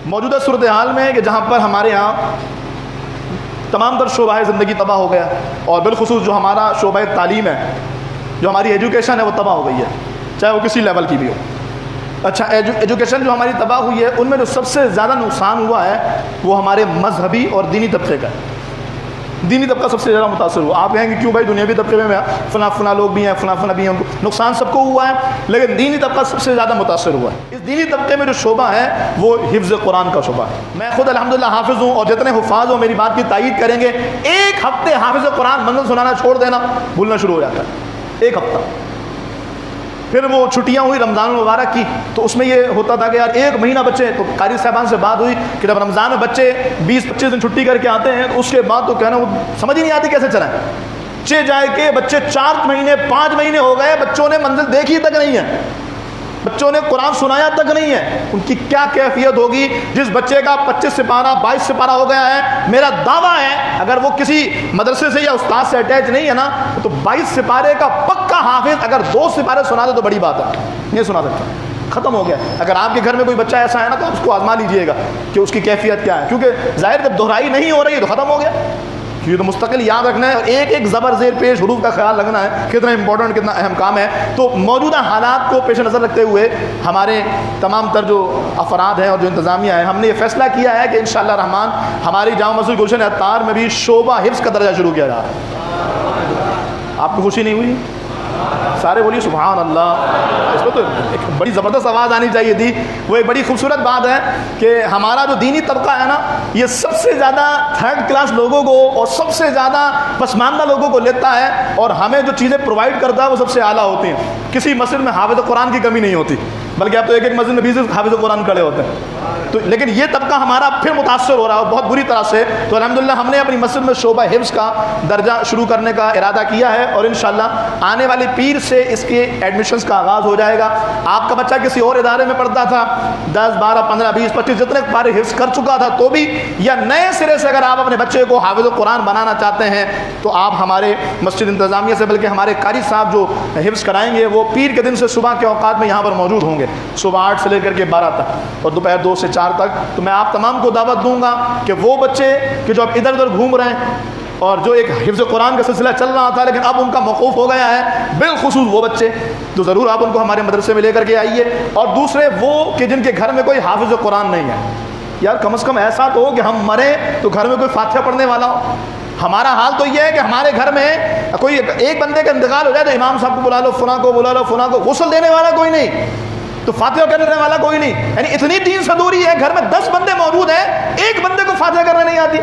موجودہ صورتحال میں کہ جہاں پر ہمارے یہاں تمام تر شعبہ زندگی تباہ ہو گیا، اور بالخصوص جو ہمارا شعبہ تعلیم ہے، جو ہماری ایجوکیشن ہے، وہ تباہ ہو گئی ہے، چاہے وہ کسی لیول کی بھی ہو۔ اچھا، ایجوکیشن جو ہماری تباہ ہوئی ہے، ان میں جو سب سے زیادہ نقصان ہوا ہے وہ ہمارے مذہبی اور دینی طبقے کا ہے۔ دینی طبقہ سب سے زیادہ متاثر ہوا۔ آپ کہیں گے کیوں بھائی، دنیاوی طبقے میں فلاں لوگ بھی ہیں، فلاں بھی ہیں، ان کو نقصان سب کو ہوا ہے، لیکن دینی طبقہ سب سے زیادہ متاثر ہوا ہے۔ اس دینی طبقے میں جو شعبہ ہے وہ حفظ قرآن کا شعبہ ہے۔ میں خود الحمدللہ حافظ ہوں، اور جتنے حفاظ ہوں میری بات کی تائید کریں گے، ایک ہفتے حافظ قرآن منزل سنانا چھوڑ دینا، بھولنا شروع ہو جاتا ہے، ایک ہفتہ۔ پھر وہ چھٹیاں ہوئی رمضان المبارک کی، تو اس میں یہ ہوتا تھا کہ یار ایک مہینہ بچے، تو قاری صاحبان سے بات ہوئی کہ جب رمضان میں بچے 20-25 دن چھٹی کر کے آتے ہیں، تو اس کے بعد تو کہنا وہ سمجھ ہی نہیں آتی کیسے چلائیں۔ چے جائے کہ بچے 4 مہینے 5 مہینے ہو گئے، بچوں نے منزل دیکھی تک نہیں ہے، بچوں نے قرآن سنایا تک نہیں ہے۔ ان کی کیا کیفیت ہوگی جس بچے کا 25 سپارہ 22 سپارہ ہو گیا ہے۔ میرا دعویٰ ہے اگر وہ کسی مدرسے سے یا استاد سے اٹیچ نہیں ہے نا، تو 22 سپارے کا پکا حافظ اگر 2 سپارے سنا دے تو بڑی بات ہے، نہیں سنا سکتا، ختم ہو گیا۔ اگر آپ کے گھر میں کوئی بچہ ایسا ہے نا، تو آپ اس کو آزما لیجئے گا کہ اس کی کیفیت کیا ہے، کیونکہ ظاہر جب دہرائی نہیں ہو رہی ہے تو ختم ہو گیا۔ یہ تو مستقل یاد رکھنا ہے، اور ایک ایک زبر زیر پیش حروف کا خیال رکھنا ہے، کتنا امپورٹنٹ کتنا اہم کام ہے۔ تو موجودہ حالات کو پیش نظر رکھتے ہوئے ہمارے تمام تر جو افراد ہیں اور جو انتظامیہ ہیں، ہم نے یہ فیصلہ کیا ہے کہ انشاءاللہ الرحمن ہماری جامع مسجد گلشن اطہار میں بھی شعبہ حفظ کا درجہ شروع کیا جا رہا ہے۔ آپ کو خوشی نہیں ہوئی؟ سارے بولیے سبحان اللہ۔ اس میں تو ایک بڑی زبردست آواز آنی چاہیے تھی۔ وہ ایک بڑی خوبصورت بات ہے کہ ہمارا جو دینی طبقہ ہے نا، یہ سب سے زیادہ 3rd کلاس لوگوں کو اور سب سے زیادہ پسماندہ لوگوں کو لیتا ہے، اور ہمیں جو چیزیں پرووائڈ کرتا ہے وہ سب سے اعلیٰ ہوتی ہیں۔ کسی مسجد میں حافظ قرآن کی کمی نہیں ہوتی، بلکہ اب تو ایک مسجد میں 20 حافظ قرآن کھڑے ہوتے ہیں۔ تو لیکن یہ طبقہ ہمارا پھر متاثر ہو رہا ہے بہت بری طرح سے۔ تو الحمدللہ ہم نے اپنی مسجد میں شعبہ حفظ کا درجہ شروع کرنے کا ارادہ کیا ہے، اور انشاءاللہ آنے والی پیر سے اس کے ایڈمیشنز کا آغاز ہو جائے گا۔ آپ کا بچہ کسی اور ادارے میں پڑھتا تھا، 10 12 15 20 25 جتنے پارے حفظ کر چکا تھا تو بھی، یا نئے سرے سے اگر آپ اپنے بچے کو حافظ قرآن بنانا چاہتے ہیں، تو آپ ہمارے مسجد انتظامیہ سے، بلکہ ہمارے قاری صاحب جو حفظ کرائیں گے، وہ پیر کے دن سے صبح کے اوقات میں یہاں پر موجود ہوں گے، صبح 8 سے لے کر کے 12 تک، اور دوپہر 2 سے 4 تک۔ تو میں آپ تمام کو دعوت دوں گا کہ وہ بچے کہ جو اب ادھر ادھر گھوم رہے ہیں، اور جو ایک حفظ قرآن کا سلسلہ چل رہا تھا لیکن اب ان کا موقوف ہو گیا ہے، بالخصوص وہ بچے، تو ضرور آپ ان کو ہمارے مدرسے میں لے کر کے آئیے۔ اور دوسرے وہ کہ جن کے گھر میں کوئی حافظ قرآن نہیں ہے، یار کم از کم ایسا تو ہو کہ ہم مریں تو گھر میں کوئی فاتحہ پڑھنے والا ہو۔ ہمارا حال تو یہ ہے کہ ہمارے گھر میں کوئی ایک بندے کا انتقال ہو جائے تو امام صاحب کو بلا لو، فلاں کو بلا لو، فلاں کو، غسل دینے والا کوئی نہیں، تو فاتحہ کرنے والا کوئی نہیں۔ یعنی اتنی دین سے دوری ہے، گھر میں 10 بندے موجود ہیں، ایک بندے کو فاتحہ کرنے نہیں آتی،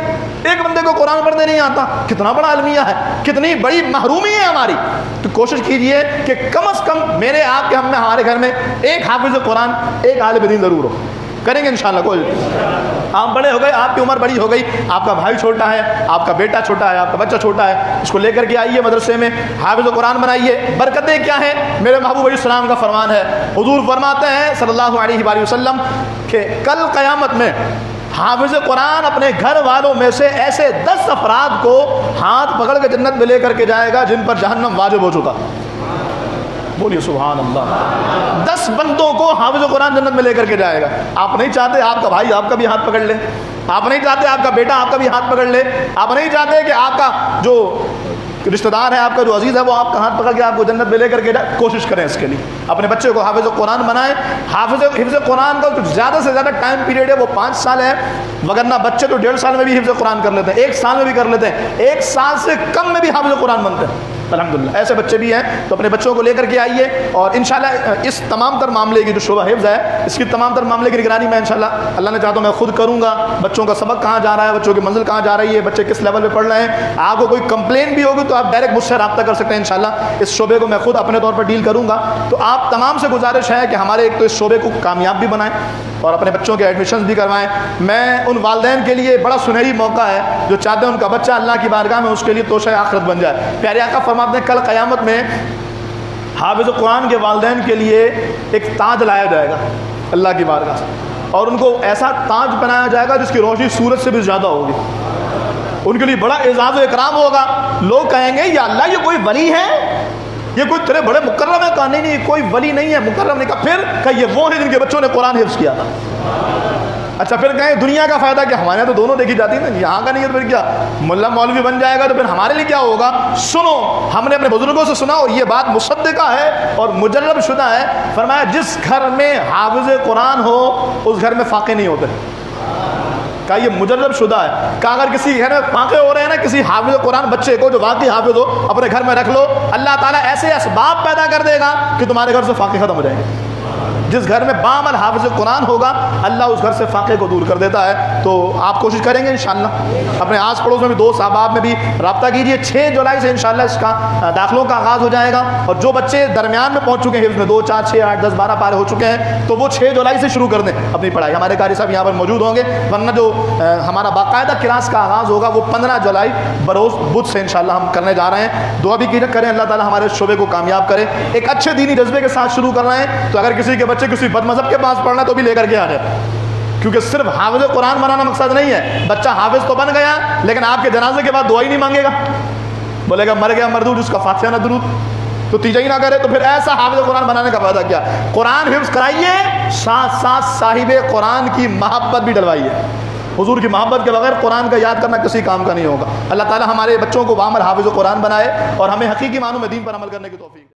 ایک بندے کو قرآن پڑھنے نہیں آتا۔ کتنا بڑا المیہ ہے، کتنی بڑی محرومی ہے ہماری۔ تو کوشش کیجئے کہ کم از کم میرے آپ کے ہمارے گھر میں ایک حافظ قرآن، ایک عالم دین ضرور ہو۔ کریں گے انشاءاللہ۔ کوئی آپ بڑے ہو گئے، آپ کی عمر بڑی ہو گئی، آپ کا بھائی چھوٹا ہے، آپ کا بیٹا چھوٹا ہے، آپ کا بچہ چھوٹا ہے، اس کو لے کر کے آئیے مدرسے میں، حافظ قرآن بنائیے۔ برکتیں کیا ہیں؟ میرے محبوب علیہ السلام کا فرمان ہے، حضور فرماتے ہیں صلی اللہ علیہ وآلہ وسلم کہ کل قیامت میں حافظ قرآن اپنے گھر والوں میں سے ایسے 10 افراد کو ہاتھ پکڑ کے جنت میں لے کر کے جائے گا جن پر جہنم واجب ہو چکا۔ بولیے سبحان اللہ۔ 10 بندوں کو حافظ قرآن جنت میں لے کر کے جائے گا۔ آپ نہیں چاہتے آپ کا بھائی آپ کا بھی ہاتھ پکڑ لے، آپ نہیں چاہتے آپ کا بیٹا آپ کا بھی ہاتھ پکڑ لے، آپ نہیں چاہتے کہ آپ کا جو رشتہ دار ہے، آپ کا جو عزیز ہے، وہ آپ کا ہاتھ پکڑ کے آپ کو جنت میں لے کر کے جائے۔ کوشش کریں اس کے لیے، اپنے بچے کو حافظ قرآن بنائیں۔ حفظ قرآن کا جو زیادہ سے زیادہ ٹائم پیریڈ ہے وہ 5 سال ہے، وگرنہ بچے تو 1.5 سال میں بھی حفظ قرآن کر لیتے ہیں، 1 سال میں بھی کر لیتے ہیں، 1 سال سے کم میں بھی حافظ قرآن بنتے ہیں۔ الحمدللہ ایسے بچے بھی ہیں، تو اپنے بچوں کو لے کر کے آئیے، اور انشاءاللہ اس تمام تر معاملے کی جو شعبہ حفظ ہے، اس کی تمام تر معاملے کی نگرانی میں انشاءاللہ اللہ نے چاہا تو میں خود کروں گا۔ بچوں کا سبق کہاں جا رہا ہے، بچوں کی منزل کہاں جا رہی ہے، بچے کس لیول پہ پڑھ رہے ہیں، آپ کو کوئی کمپلین بھی ہوگی تو آپ ڈائریکٹ مجھ سے رابطہ کر سکتے ہیں۔ انشاءاللہ اس شعبے کو میں خود اپنے طور پر ڈیل کروں گا۔ تو آپ تمام سے گزارش ہے کہ ہمارے ایک تو اس شعبے کو کامیاب بھی بنائیں اور اپنے بچوں کے ایڈمیشنز بھی کروائیں۔ میں ان والدین کے لیے بڑا سنہری موقع ہے جو چاہتے ہیں ان کا بچہ اللہ کی بارگاہ میں اس کے لیے توشہ آخرت بن جائے۔ پیارے آقا فرماتے ہیں کل قیامت میں حافظ قرآن کے والدین کے لیے ایک تاج لایا جائے گا اللہ کی بارگاہ سے، اور ان کو ایسا تاج پہنایا جائے گا جس کی روشنی سورج سے بھی زیادہ ہوگی۔ ان کے لیے بڑا اعزاز و اکرام ہوگا۔ لوگ کہیں گے یا اللہ یہ کوئی ولی ہے، یہ کوئی تیرے بڑے مکرم ہے؟ کہا نہیں کوئی ولی نہیں ہے، مکرم نہیں۔ کہا پھر کہ یہ وہ ہیں جن کے بچوں نے قرآن حفظ کیا تھا۔ اچھا پھر کہیں دنیا کا فائدہ کیا؟ ہمارے یہاں تو دونوں دیکھی جاتی ہے نا، یہاں کا نہیں ہے تو پھر کیا ملا مولوی بن جائے گا تو پھر ہمارے لیے کیا ہوگا؟ سنو، ہم نے اپنے بزرگوں سے سنا اور یہ بات مصدقہ ہے اور مجرب شدہ ہے، فرمایا جس گھر میں حافظ قرآن ہو اس گھر میں فاقے نہیں ہوتے۔ کہا یہ مجرب شدہ ہے، کہا اگر کسی گھر میں فاقے ہو رہے ہیں نا، کسی حافظ قرآن بچے کو جو واقعی حافظ ہو اپنے گھر میں رکھ لو، اللہ تعالیٰ ایسے اسباب پیدا کر دے گا کہ تمہارے گھر سے فاقے ختم ہو جائیں گے۔ جس گھر میں بعمل حافظ قرآن ہوگا اللہ اس گھر سے فاقے کو دور کر دیتا ہے۔ تو آپ کوشش کریں گے انشاءاللہ اپنے آس پڑوس میں بھی دوست احباب میں بھی رابطہ کیجئے۔ 6 جولائی سے انشاءاللہ اس کا داخلوں کا آغاز ہو جائے گا، اور جو بچے درمیان میں پہنچ چکے ہیں حفظ میں 2 4 6 8 10 12 پارے ہو چکے ہیں تو وہ 6 جولائی سے شروع کر دیں اپنی پڑھائی۔ ہمارے قاری صاحب یہاں پر موجود ہوں گے، ورنہ جو ہمارا باقاعدہ کلاس کا آغاز ہوگا وہ 15 جولائی بروز بدھ سے انشاءاللہ ہم کرنے جا رہے ہیں۔ دعا بھی کریں اللہ تعالیٰ ہمارے شعبے کو کامیاب کرے۔ ایک اچھے دینی جذبے کے ساتھ شروع کر رہے ہیں، تو اگر کسی کے بچے کسی بد مذہب کے پاس پڑھنا تو بھی لے کر کے آ جائے، کیونکہ صرف حافظ قرآن بنانا مقصد نہیں ہے۔ بچہ حافظ تو بن گیا لیکن آپ کے جنازے کے بعد دعا ہی نہیں مانگے گا، بولے گا مر گیا مردود جس کا فاتحہ نہ درود، تو تیجا ہی نہ کرے، تو پھر ایسا حافظ قرآن بنانے کا فائدہ کیا؟ قرآن حفظ کرائیے، ساتھ ساتھ صاحب قرآن کی محبت بھی ڈلوائیے۔ حضور کی محبت کے بغیر قرآن کا یاد کرنا کسی کام کا نہیں ہوگا۔ اللہ تعالی ہمارے بچوں کو بعمل حافظ قرآن بنائے اور ہمیں حقیقی معنوں میں دین پر عمل کرنے کی توفیق